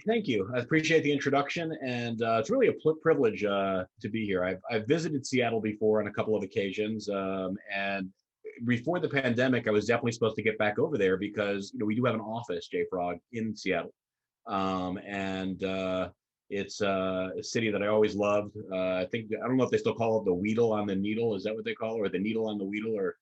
thank you. I appreciate the introduction, and it's really a privilege to be here. I've visited Seattle before on a couple of occasions, and before the pandemic, I was definitely supposed to get back over there because we do have an office, JFrog, in Seattle, and it's a city that I always loved. I don't know if they still call it the Weedle on the Needle. Is that what they call it, or the Needle on the Weedle, or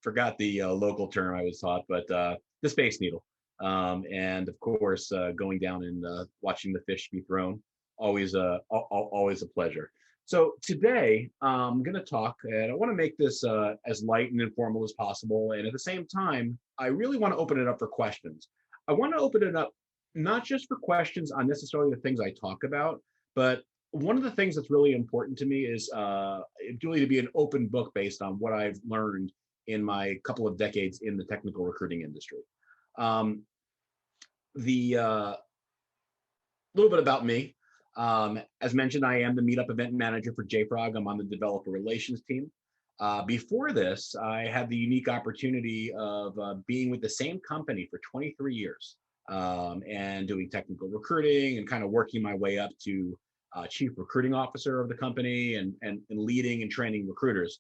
forgot the local term I was taught, but the Space Needle. And of course, going down and watching the fish be thrown, always always a pleasure. So today I'm going to talk, and I want to make this as light and informal as possible. And at the same time, I really want to open it up for questions. I want to open it up not just for questions on necessarily the things I talk about, but one of the things that's really important to me is really to be an open book based on what I've learned in my couple of decades in the technical recruiting industry. The little bit about me. As mentioned, I am the Meetup Event Manager for JFrog. I'm on the developer relations team. Before this, I had the unique opportunity of being with the same company for 23 years and doing technical recruiting and kind of working my way up to chief recruiting officer of the company and leading and training recruiters.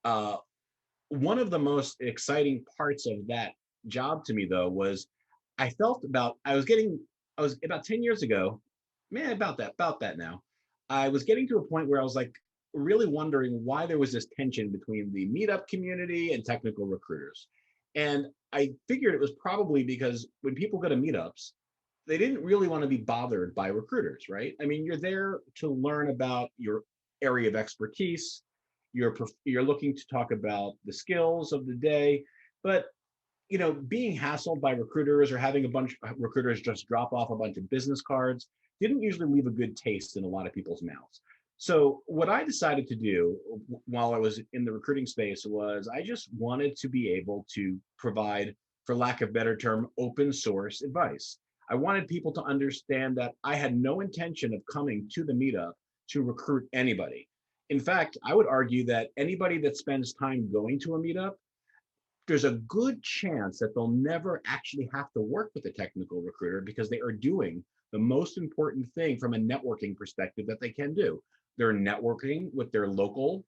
One of the most exciting parts of that job to me, though, was I was about 10 years ago, about that now. I was getting to a point where I was like really wondering why there was this tension between the meetup community and technical recruiters. And I figured it was probably because when people go to meetups, they didn't really want to be bothered by recruiters, right? I mean, you're there to learn about your area of expertise. You're looking to talk about the skills of the day, but being hassled by recruiters or having a bunch of recruiters just drop off a bunch of business cards didn't usually leave a good taste in a lot of people's mouths. So what I decided to do while I was in the recruiting space was I just wanted to be able to provide, for lack of a better term, open source advice. I wanted people to understand that I had no intention of coming to the meetup to recruit anybody. In fact, I would argue that anybody that spends time going to a meetup, there's a good chance that they'll never actually have to work with a technical recruiter because they are doing the most important thing from a networking perspective that they can do. They're networking with their local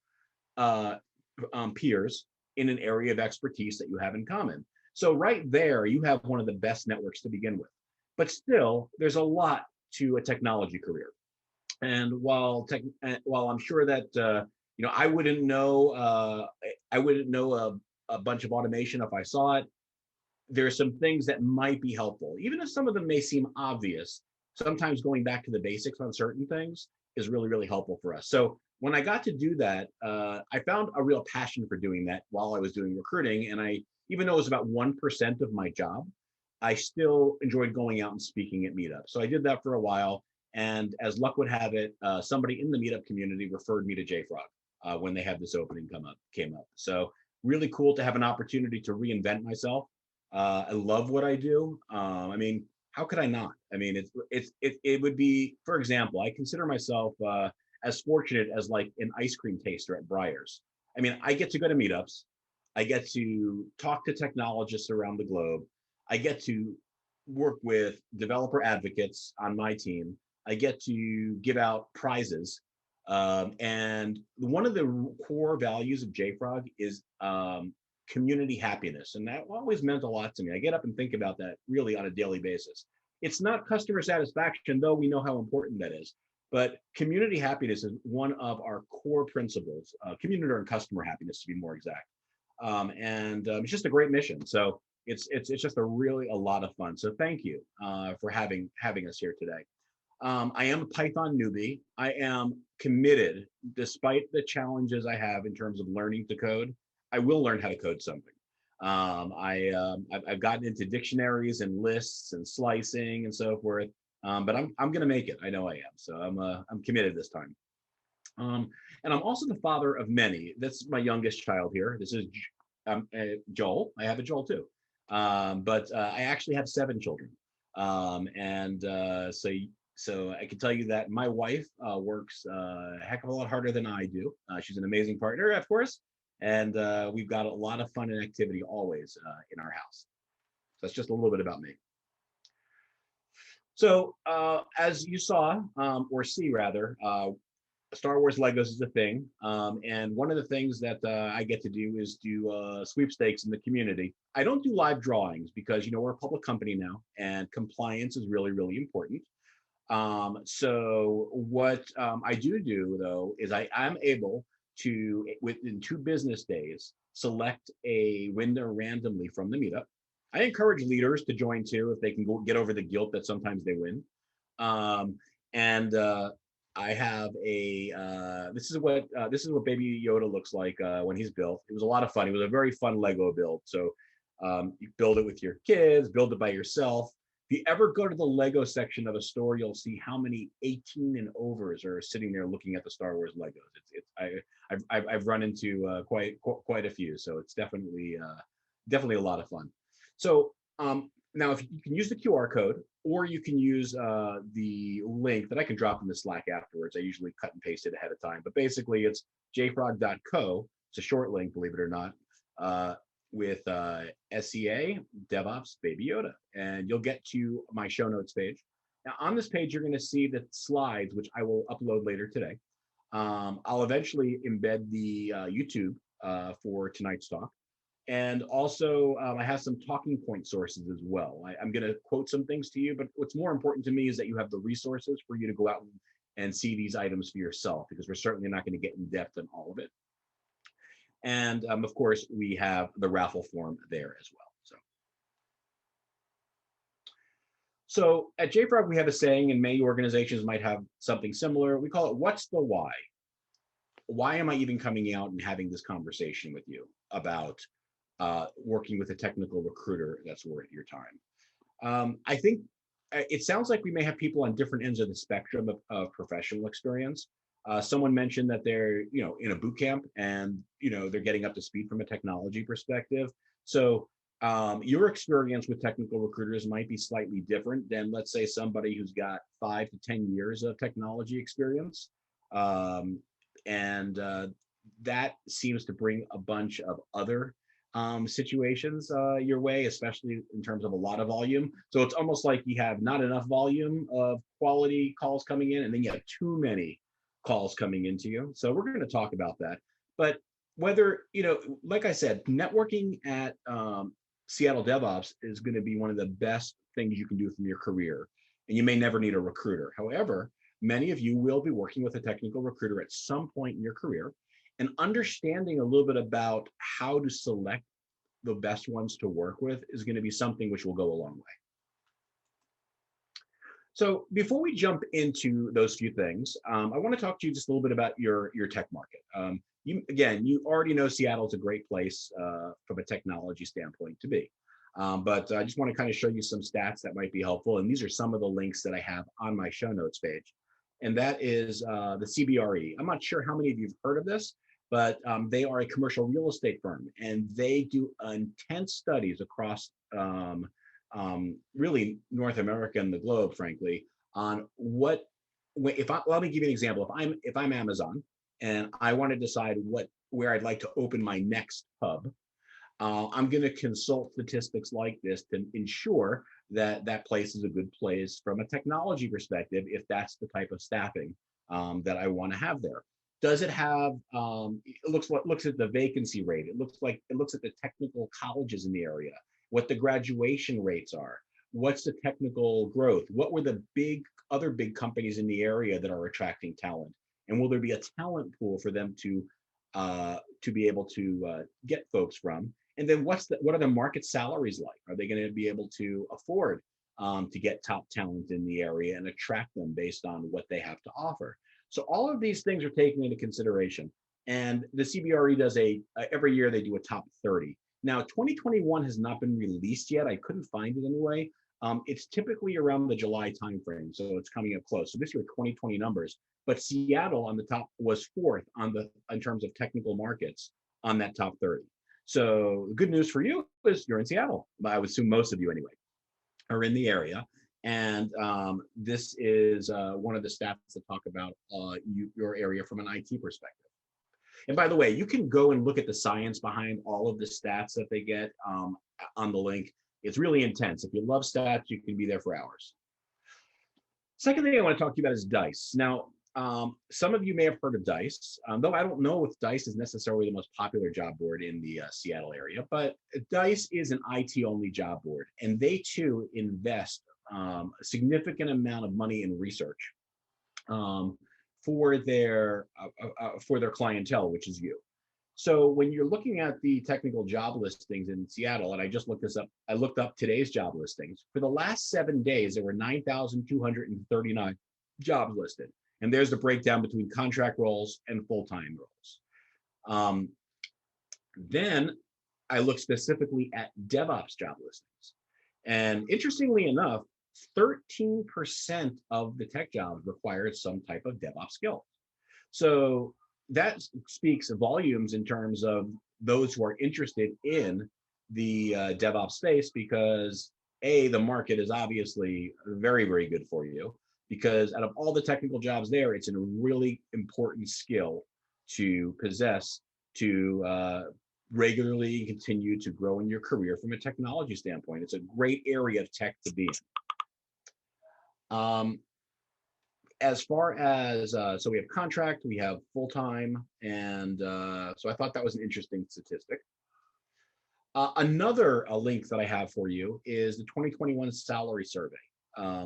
peers in an area of expertise that you have in common. So right there, you have one of the best networks to begin with. But still, there's a lot to a technology career. And while I'm sure that I wouldn't know a bunch of automation if I saw it, there are some things that might be helpful. Even if some of them may seem obvious, sometimes going back to the basics on certain things is really, really helpful for us. So when I got to do that, I found a real passion for doing that while I was doing recruiting. And even though it was about 1% of my job, I still enjoyed going out and speaking at meetups. So I did that for a while. And as luck would have it, somebody in the meetup community referred me to JFrog when they had this opening came up. So really cool to have an opportunity to reinvent myself. I love what I do. I mean, how could I not? I mean, it would be, for example, I consider myself as fortunate as like an ice cream taster at Breyers. I mean, I get to go to meetups. I get to talk to technologists around the globe. I get to work with developer advocates on my team. I get to give out prizes. And one of the core values of JFrog is community happiness. And that always meant a lot to me. I get up and think about that really on a daily basis. It's not customer satisfaction, though we know how important that is. But community happiness is one of our core principles, community and customer happiness to be more exact. It's just a great mission. So it's just a lot of fun. So thank you for having us here today. I am a Python newbie. I am committed, despite the challenges I have in terms of learning to code. I will learn how to code something. I've gotten into dictionaries and lists and slicing and so forth. But I'm going to make it. I know I am. So I'm committed this time. And I'm also the father of many. That's my youngest child here. This is Joel. I have a Joel too. But I actually have 7 children. So I can tell you that my wife works a heck of a lot harder than I do. She's an amazing partner, of course. And we've got a lot of fun and activity always in our house. So that's just a little bit about me. So as you saw, or see rather, Star Wars Legos is a thing. And one of the things that I get to do is do sweepstakes in the community. I don't do live drawings because, we're a public company now and compliance is really, really important. So what I do though is I'm able to, within 2 business days, select a winner randomly from the meetup. I encourage leaders to join too if they can get over the guilt that sometimes they win. And I have a this is what Baby Yoda looks like when he's built. It was a lot of fun. It was a very fun Lego build. So you build it with your kids, build it by yourself. If you ever go to the Lego section of a store, you'll see how many 18 and overs are sitting there looking at the Star Wars Legos. I've run into quite a few, so it's definitely a lot of fun. So now, if you can use the QR code, or you can use the link that I can drop in the Slack afterwards. I usually cut and paste it ahead of time, but basically it's jfrog.co. It's a short link, believe it or not, with SEA, DevOps, Baby Yoda, and you'll get to my show notes page. Now, on this page, you're going to see the slides, which I will upload later today. I'll eventually embed the YouTube for tonight's talk. And also, I have some talking point sources as well. I'm going to quote some things to you, but what's more important to me is that you have the resources for you to go out and see these items for yourself, because we're certainly not going to get in depth on all of it. And of course, we have the raffle form there as well. So at JFrog, we have a saying, and many organizations might have something similar. We call it, what's the why? Why am I even coming out and having this conversation with you about working with a technical recruiter that's worth your time? I think it sounds like we may have people on different ends of the spectrum of professional experience. Someone mentioned that they're, in a boot camp and, they're getting up to speed from a technology perspective. So your experience with technical recruiters might be slightly different than, let's say, somebody who's got 5 to 10 years of technology experience. And that seems to bring a bunch of other situations your way, especially in terms of a lot of volume. So it's almost like you have not enough volume of quality calls coming in, and then you have too many calls coming into you. So we're going to talk about that. But whether, like I said, networking at Seattle DevOps is going to be one of the best things you can do from your career. And you may never need a recruiter. However, many of you will be working with a technical recruiter at some point in your career, and understanding a little bit about how to select the best ones to work with is going to be something which will go a long way. So before we jump into those few things, I want to talk to you just a little bit about your tech market. You already know Seattle's a great place from a technology standpoint to be. But I just want to kind of show you some stats that might be helpful. And these are some of the links that I have on my show notes page. And that is the CBRE. I'm not sure how many of you have heard of this, but they are a commercial real estate firm, and they do intense studies across really North America and the globe, frankly, on let me give you an example. If I'm Amazon and I want to decide where I'd like to open my next hub, I'm going to consult statistics like this to ensure that that place is a good place from a technology perspective, if that's the type of staffing that I want to have there. Does it have, it looks at the vacancy rate. It looks at the technical colleges in the area, what the graduation rates are, what's the technical growth, what were the other big companies in the area that are attracting talent, and will there be a talent pool for them to be able to get folks from? And then what are the market salaries like? Are they going to be able to afford to get top talent in the area and attract them based on what they have to offer? So all of these things are taken into consideration. And the CBRE does every year they do a top 30. Now, 2021 has not been released yet. I couldn't find it anyway. It's typically around the July timeframe, so it's coming up close. So this year, 2020 numbers, but Seattle on the top was 4th in terms of technical markets on that top 30. So the good news for you is you're in Seattle. I would assume most of you anyway are in the area. And this is one of the stats that talk about your area from an IT perspective. And by the way, you can go and look at the science behind all of the stats that they get on the link. It's really intense. If you love stats, you can be there for hours. Second thing I want to talk to you about is Dice. Now, some of you may have heard of Dice, though I don't know if Dice is necessarily the most popular job board in the Seattle area, but Dice is an IT-only job board, and they too invest a significant amount of money in research um, for their clientele, which is you. So when you're looking at the technical job listings in Seattle, and I just looked this up, I looked up today's job listings. For the last 7 days, there were 9,239 jobs listed. And there's the breakdown between contract roles and full-time roles. Then I looked specifically at DevOps job listings. And interestingly enough, 13% of the tech jobs required some type of DevOps skill. So that speaks volumes in terms of those who are interested in the DevOps space, because the market is obviously very, very good for you, because out of all the technical jobs there, it's a really important skill to possess to regularly continue to grow in your career from a technology standpoint. It's a great area of tech to be in. As far as, so we have contract, we have full-time, and so I thought that was an interesting statistic. Another link that I have for you is the 2021 salary survey,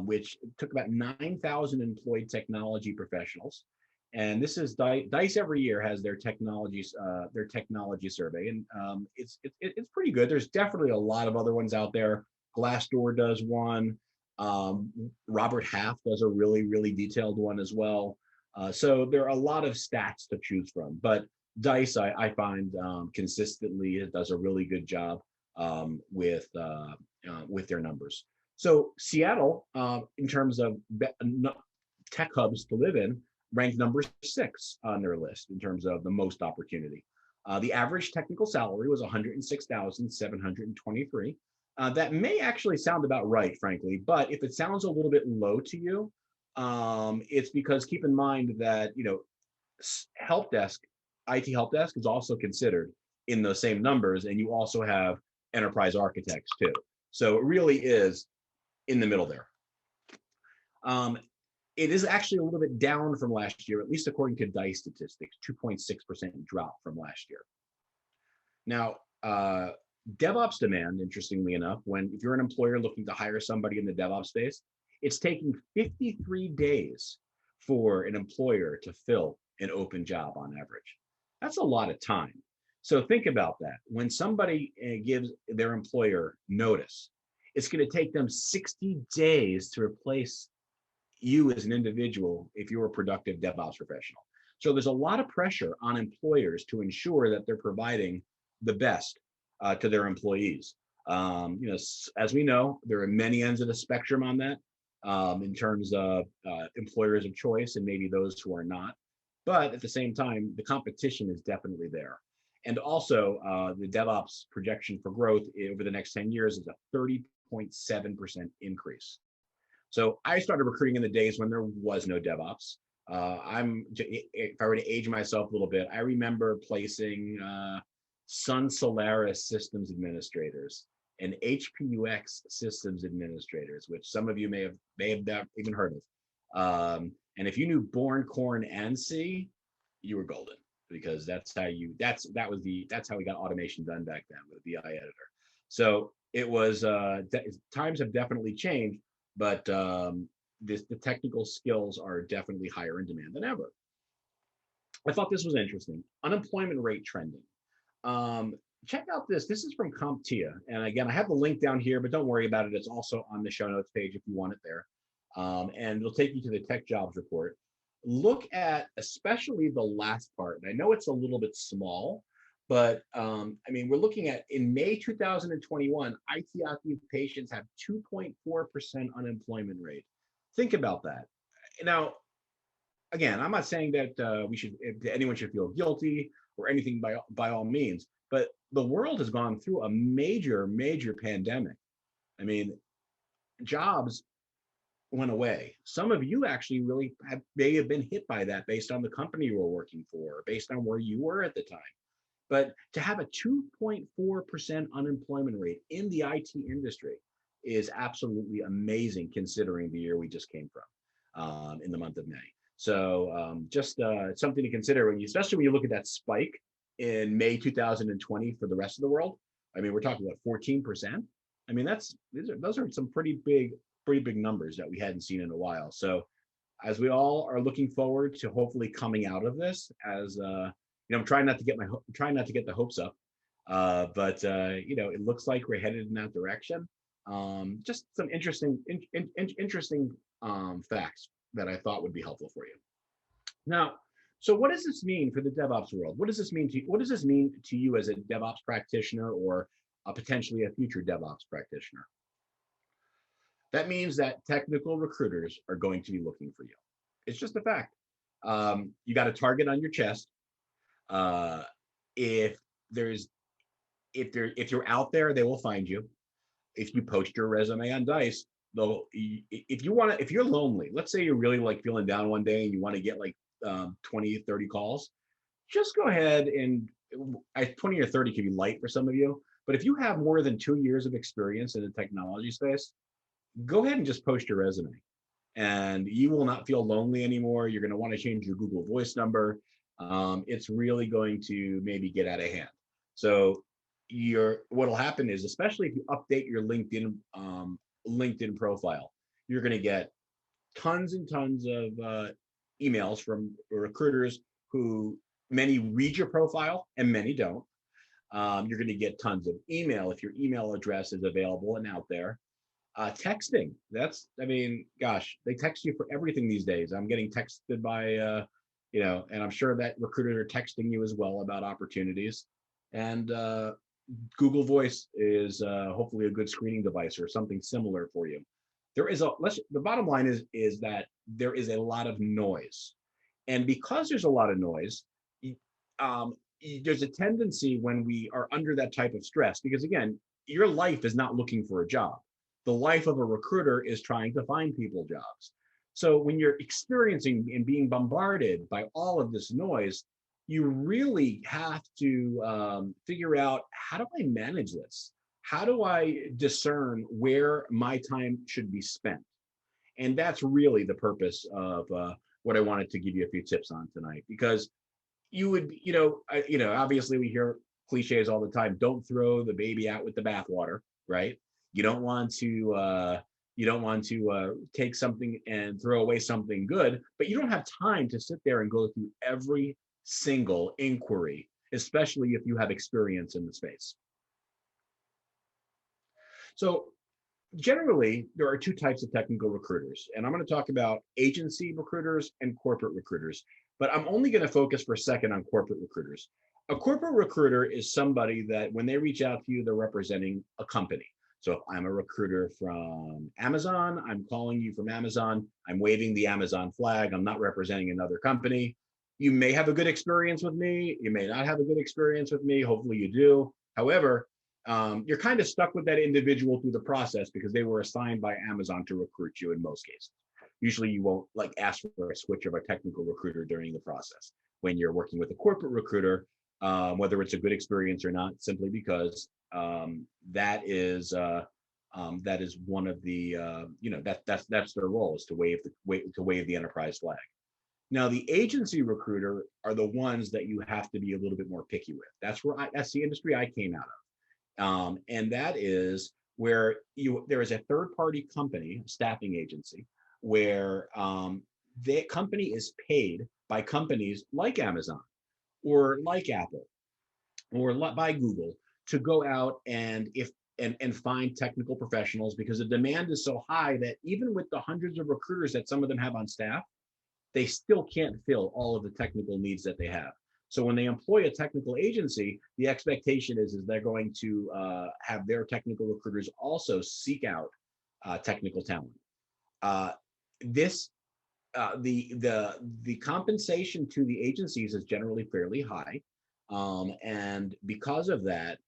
which took about 9,000 employed technology professionals. And this is Dice every year has their technology survey, and it's pretty good. There's definitely a lot of other ones out there. Glassdoor does one. Robert Half does a really, really detailed one as well. So there are a lot of stats to choose from, but Dice, I find consistently it does a really good job with their numbers. So Seattle, in terms of tech hubs to live in, ranked number 6 on their list in terms of the most opportunity. The average technical salary was $106,723. That may actually sound about right, frankly, but if it sounds a little bit low to you, it's because keep in mind that, help desk, IT help desk is also considered in those same numbers, and you also have enterprise architects too. So it really is in the middle there. It is actually a little bit down from last year, at least according to Dice statistics, 2.6% drop from last year. Now, DevOps demand, interestingly enough, if you're an employer looking to hire somebody in the DevOps space, it's taking 53 days for an employer to fill an open job on average. That's a lot of time. So think about that. When somebody gives their employer notice, it's going to take them 60 days to replace you as an individual if you're a productive DevOps professional. So there's a lot of pressure on employers to ensure that they're providing the best to their employees. As we know, there are many ends of the spectrum on that in terms of employers of choice and maybe those who are not. But at the same time, the competition is definitely there. And also, the DevOps projection for growth over the next 10 years is a 30.7% increase. So I started recruiting in the days when there was no DevOps. If I were to age myself a little bit, I remember placing Sun Solaris systems administrators and HPUX systems administrators, which some of you may have even heard of. And if you knew Born, Corn, and C, you were golden, because that's how we got automation done back then with a BI editor. So it was times have definitely changed, but the technical skills are definitely higher in demand than ever. I thought this was interesting. Unemployment rate trending. Check out this. This is from CompTIA. And again, I have the link down here, but don't worry about it. It's also on the show notes page if you want it there. And it'll take you to the tech jobs report. Look at especially the last part. And I know it's a little bit small, but we're looking at in May 2021, IT occupations have 2.4% unemployment rate. Think about that. Now, again, I'm not saying that anyone should feel guilty or anything by all means, but the world has gone through a major, major pandemic. Jobs went away. Some of you actually may have been hit by that based on the company you were working for, based on where you were at the time. But to have a 2.4% unemployment rate in the IT industry is absolutely amazing considering the year we just came from. in the month of May. So just something to consider when you, especially when you look at that spike in May 2020 for the rest of the world. I mean, we're talking about 14%. I mean, those are some pretty big numbers that we hadn't seen in a while. So as we all are looking forward to hopefully coming out of this, as I'm trying not to get the hopes up, but it looks like we're headed in that direction. Just some interesting facts that I thought would be helpful for you. Now, so what does this mean for the DevOps world? What does this mean to you as a DevOps practitioner, or potentially a future DevOps practitioner? That means that technical recruiters are going to be looking for you. It's just a fact. You got a target on your chest. If you're out there, they will find you. If you post your resume on Dice, if you're lonely, let's say you're really like feeling down one day and you want to get like 20, 30 calls, just go ahead and 20 or 30 can be light for some of you. But if you have more than 2 years of experience in the technology space, go ahead and just post your resume, and you will not feel lonely anymore. You're going to want to change your Google Voice number. It's really going to maybe get out of hand. So what'll happen is, especially if you update your LinkedIn profile, you're going to get tons and tons of emails from recruiters who many read your profile and many don't. You're going to get tons of email if your email address is available and out there. Texting, gosh, they text you for everything these days. I'm getting texted by, and I'm sure that recruiters are texting you as well about opportunities. And Google Voice is hopefully a good screening device or something similar for you. The bottom line is that there is a lot of noise. And because there's a lot of noise, there's a tendency when we are under that type of stress, because again, your life is not looking for a job. The life of a recruiter is trying to find people jobs. So when you're experiencing and being bombarded by all of this noise, you really have to figure out, how do I manage this? How do I discern where my time should be spent? And that's really the purpose of what I wanted to give you a few tips on tonight, because obviously we hear cliches all the time. Don't throw the baby out with the bathwater, right? You don't want to take something and throw away something good, but you don't have time to sit there and go through every single inquiry, especially if you have experience in the space. So generally, there are two types of technical recruiters, and I'm going to talk about agency recruiters and corporate recruiters, but I'm only going to focus for a second on corporate recruiters. A corporate recruiter is somebody that when they reach out to you, they're representing a company. So if I'm a recruiter from Amazon, I'm calling you from Amazon, I'm waving the Amazon flag, I'm not representing another company. You may have a good experience with me, you may not have a good experience with me, hopefully you do. However, you're kind of stuck with that individual through the process because they were assigned by Amazon to recruit you in most cases. Usually you won't ask for a switch of a technical recruiter during the process. When you're working with a corporate recruiter, whether it's a good experience or not, simply because that is one of the that's their role, is to wave the enterprise flag. Now, the agency recruiter are the ones that you have to be a little bit more picky with. That's the industry I came out of, and that is where there is a third-party company, staffing agency, where the company is paid by companies like Amazon or like Apple or by Google to go out and find technical professionals, because the demand is so high that even with the hundreds of recruiters that some of them have on staff, they still can't fill all of the technical needs that they have. So when they employ a technical agency, the expectation is they're going to have their technical recruiters also seek out technical talent. The compensation to the agencies is generally fairly high, and because of that,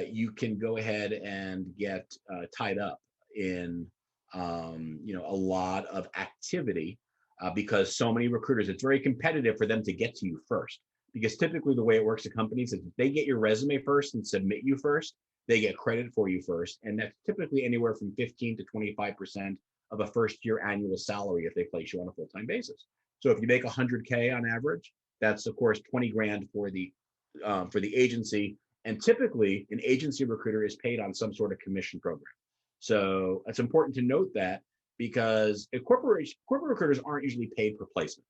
you can go ahead and get tied up in a lot of activity because so many recruiters. It's very competitive for them to get to you first, because typically the way it works at companies is if they get your resume first and submit you first, they get credit for you first, and that's typically anywhere from 15 to 25% of a first year annual salary if they place you on a full-time basis. So if you make 100K on average, that's of course 20 grand for the agency. And typically an agency recruiter is paid on some sort of commission program. So it's important to note that, because corporate recruiters aren't usually paid per placement.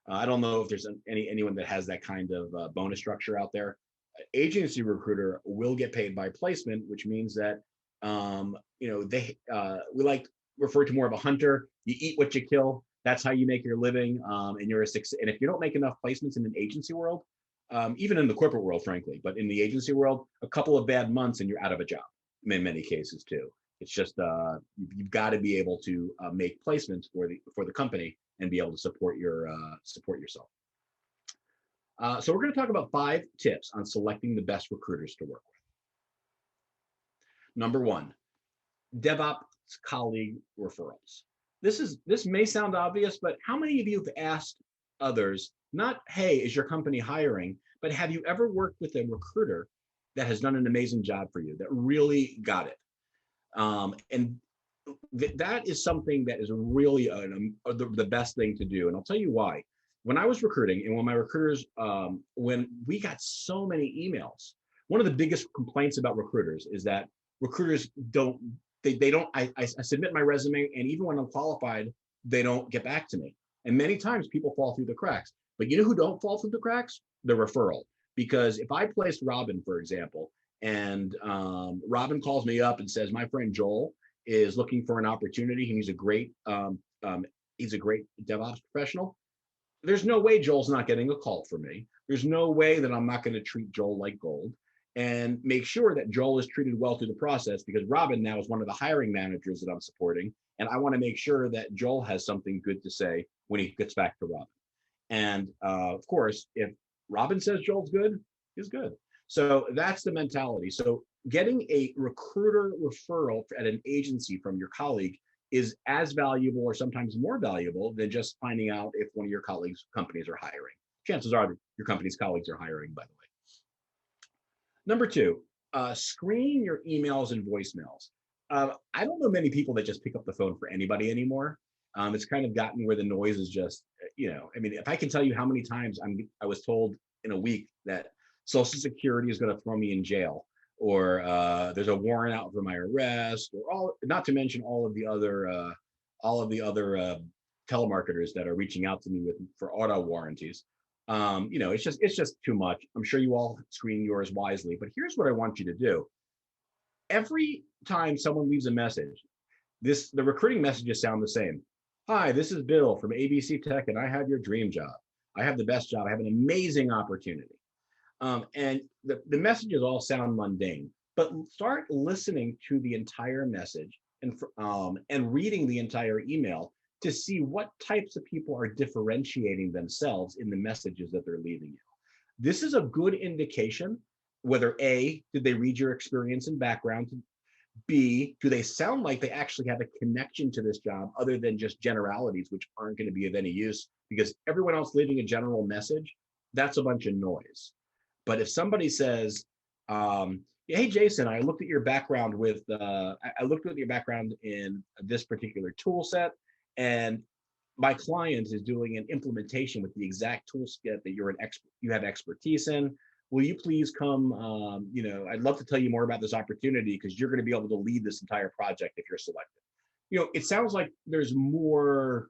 I don't know if there's anyone that has that kind of bonus structure out there. Agency recruiter will get paid by placement, which means that we like refer to more of a hunter. You eat what you kill. That's how you make your living, and you're a success. And if you don't make enough placements in an agency world, even in the corporate world, frankly, but in the agency world, a couple of bad months and you're out of a job in many cases too. It's just you've got to be able to make placements for the company and be able to support yourself. So we're going to talk about 5 tips on selecting the best recruiters to work with. Number 1, DevOps colleague referrals. This may sound obvious, but how many of you have asked others, not, hey, is your company hiring, but have you ever worked with a recruiter that has done an amazing job for you, that really got it? And that is something that is really the best thing to do. And I'll tell you why. When I was recruiting, and when my recruiters, when we got so many emails, one of the biggest complaints about recruiters is that recruiters I submit my resume, and even when I'm qualified, they don't get back to me. And many times people fall through the cracks. But you know who don't fall through the cracks? The referral. Because if I placed Robin, for example, and Robin calls me up and says, my friend Joel is looking for an opportunity, and he's a great DevOps professional, there's no way Joel's not getting a call from me. There's no way that I'm not going to treat Joel like gold and make sure that Joel is treated well through the process, because Robin now is one of the hiring managers that I'm supporting. And I want to make sure that Joel has something good to say when he gets back to Robin. And of course, if Robin says Joel's good, he's good. So that's the mentality. So getting a recruiter referral at an agency from your colleague is as valuable, or sometimes more valuable, than just finding out if one of your colleagues' companies are hiring. Chances are your company's colleagues are hiring, by the way. Number 2, screen your emails and voicemails. I don't know many people that just pick up the phone for anybody anymore. It's kind of gotten where the noise is just, I mean, if I can tell you how many times I was told in a week that Social Security is going to throw me in jail, or there's a warrant out for my arrest, or not to mention all of the other telemarketers that are reaching out to me for auto warranties. It's just too much. I'm sure you all screen yours wisely, but here's what I want you to do. Every time someone leaves a message, the recruiting messages sound the same. Hi, this is Bill from ABC Tech, and I have your dream job. I have the best job. I have an amazing opportunity. And the messages all sound mundane, but start listening to the entire message and reading the entire email to see what types of people are differentiating themselves in the messages that they're leaving you. This is a good indication whether A, did they read your experience and background? B, do they sound like they actually have a connection to this job other than just generalities, which aren't going to be of any use, because everyone else leaving a general message, that's a bunch of noise. But if somebody says, hey, Jason, I looked at your background in this particular tool set, and my client is doing an implementation with the exact tool set that you have expertise in. Will you please come? I'd love to tell you more about this opportunity, because you're going to be able to lead this entire project if you're selected. It sounds like there's more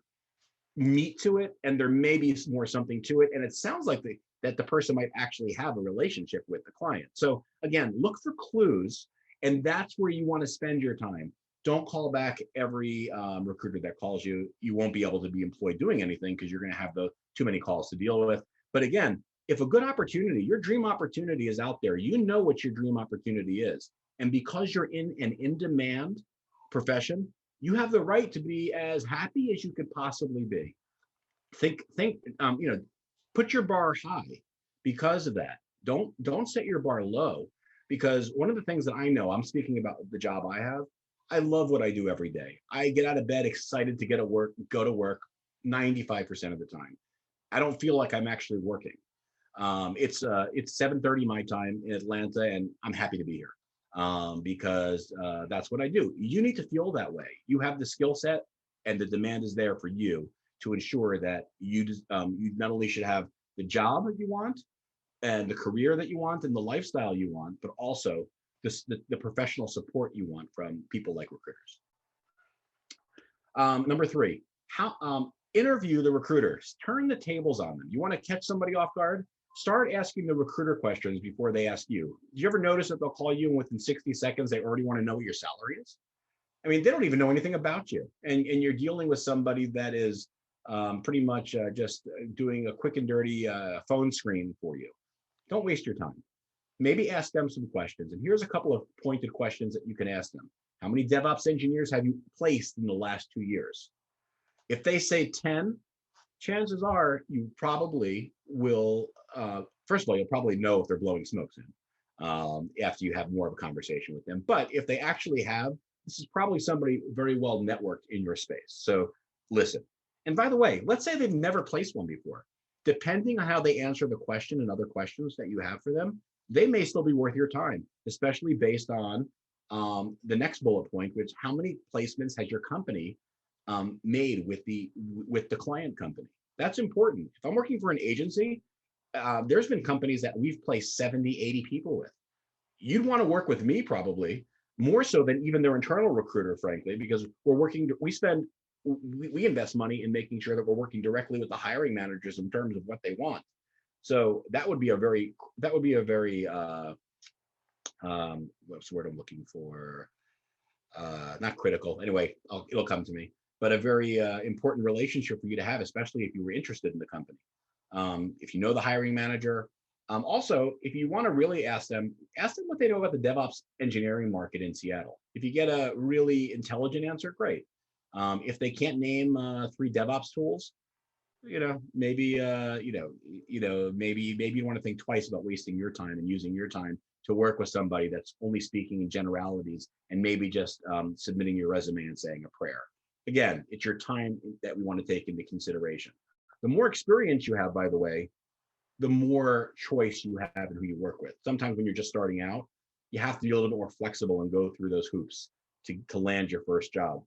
meat to it, and there may be more something to it, and it sounds like that the person might actually have a relationship with the client. So again, look for clues, and that's where you want to spend your time. Don't call back every recruiter that calls you. You won't be able to be employed doing anything, because you're going to have too many calls to deal with. But again, if a good opportunity, your dream opportunity is out there, you know what your dream opportunity is. And because you're in an in-demand profession, you have the right to be as happy as you could possibly be. Put your bar high because of that. Don't set your bar low, because one of the things that I know, I'm speaking about the job I have, I love what I do every day. I get out of bed excited to go to work 95% of the time. I don't feel like I'm actually working. It's 7:30 my time in Atlanta, and I'm happy to be here because that's what I do. You need to feel that way. You have the skill set. and the demand is there for you to ensure that you not only should have the job that you want and the career that you want and the lifestyle you want, but also the professional support you want from people like recruiters. Number three, interview the recruiters. Turn the tables on them. You want to catch somebody off guard? Start asking the recruiter questions before they ask you. Do you ever notice that they'll call you and within 60 seconds, they already want to know what your salary is? I mean, they don't even know anything about you. And you're dealing with somebody that is pretty much just doing a quick and dirty phone screen for you. Don't waste your time. Maybe ask them some questions. And here's a couple of pointed questions that you can ask them. How many DevOps engineers have you placed in the last 2 years? If they say 10, chances are you probably will, first of all, you'll probably know if they're blowing smokes in after you have more of a conversation with them. But if they actually have, this is probably somebody very well networked in your space. So listen. And by the way, let's say they've never placed one before. Depending on how they answer the question and other questions that you have for them, they may still be worth your time, especially based on the next bullet point, which how many placements has your company made with the client company? That's important. If I'm working for an agency, there's been companies that we've placed 70, 80 people with. You'd want to work with me probably more so than even their internal recruiter, frankly, because we invest money in making sure that we're working directly with the hiring managers in terms of what they want. So that would be a very what's the word I'm looking for? Not critical. Anyway, it'll come to me. But a very important relationship for you to have, especially if you were interested in the company. If you know the hiring manager. Also, if you want to really ask them what they know about the DevOps engineering market in Seattle. If you get a really intelligent answer, great. If they can't name 3 DevOps tools, maybe you want to think twice about wasting your time and using your time to work with somebody that's only speaking in generalities and maybe just submitting your resume and saying a prayer. Again, it's your time that we want to take into consideration. The more experience you have, by the way, the more choice you have in who you work with. Sometimes when you're just starting out, you have to be a little bit more flexible and go through those hoops to land your first job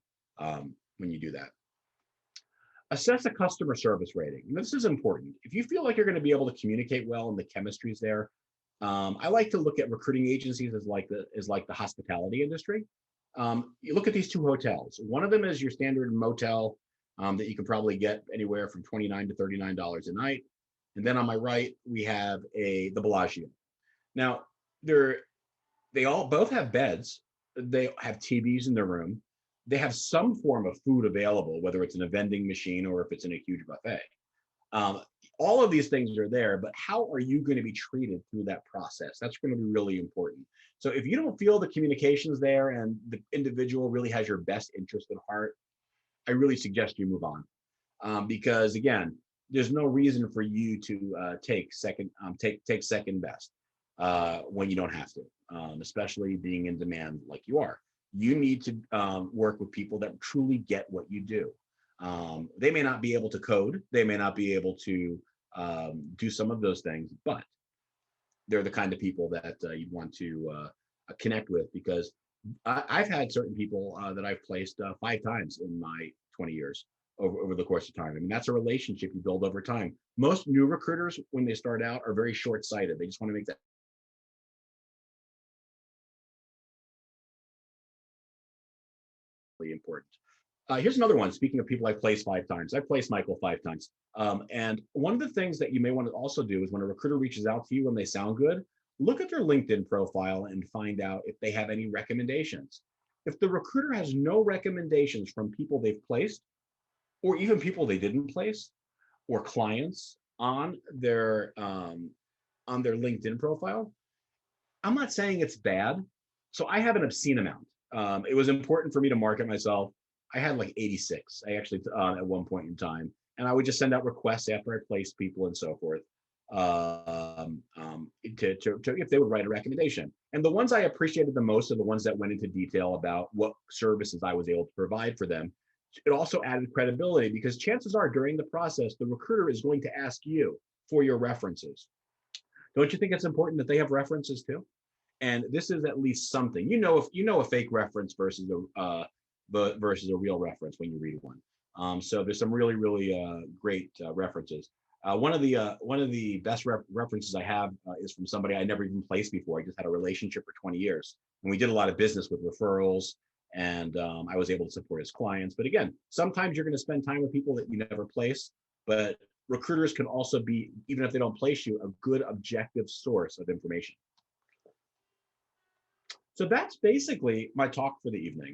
when you do that. Assess a customer service rating. And this is important. If you feel like you're going to be able to communicate well and the chemistry is there, I like to look at recruiting agencies as like the hospitality industry. You look at these 2 hotels. One of them is your standard motel that you can probably get anywhere from $29 to $39 a night. And then on my right, we have the Bellagio. Now, they both have beds. They have TVs in their room. They have some form of food available, whether it's in a vending machine or if it's in a huge buffet. All of these things are there, but how are you going to be treated through that process? That's going to be really important. So if you don't feel the communication's there and the individual really has your best interest at heart, I really suggest you move on. Because again, there's no reason for you to take second best when you don't have to, especially being in demand like you are. You need to work with people that truly get what you do. They may not be able to code, they may not be able to do some of those things, but they're the kind of people that you want to connect with, because I've had certain people that I've placed 5 times in my 20 years over the course of time. I mean, that's a relationship you build over time. Most new recruiters, when they start out, are very short-sighted. They just want to make that really important. Here's another one. Speaking of people I've placed 5 times, I've placed Michael 5 times. And one of the things that you may want to also do is when a recruiter reaches out to you when they sound good, look at their LinkedIn profile and find out if they have any recommendations. If the recruiter has no recommendations from people they've placed, or even people they didn't place, or clients on their LinkedIn profile, I'm not saying it's bad. So I have an obscene amount. It was important for me to market myself. I had like 86. I actually at one point in time, and I would just send out requests after I placed people and so forth to if they would write a recommendation. And the ones I appreciated the most are the ones that went into detail about what services I was able to provide for them. It also added credibility, because chances are during the process, the recruiter is going to ask you for your references. Don't you think it's important that they have references too? And this is at least something. If you know a fake reference versus but versus a real reference when you read one. So there's some really, really great references. One of the best references I have is from somebody I never even placed before. I just had a relationship for 20 years, and we did a lot of business with referrals, and I was able to support his clients. But again, sometimes you're going to spend time with people that you never place, but recruiters can also be, even if they don't place you, a good objective source of information. So that's basically my talk for the evening.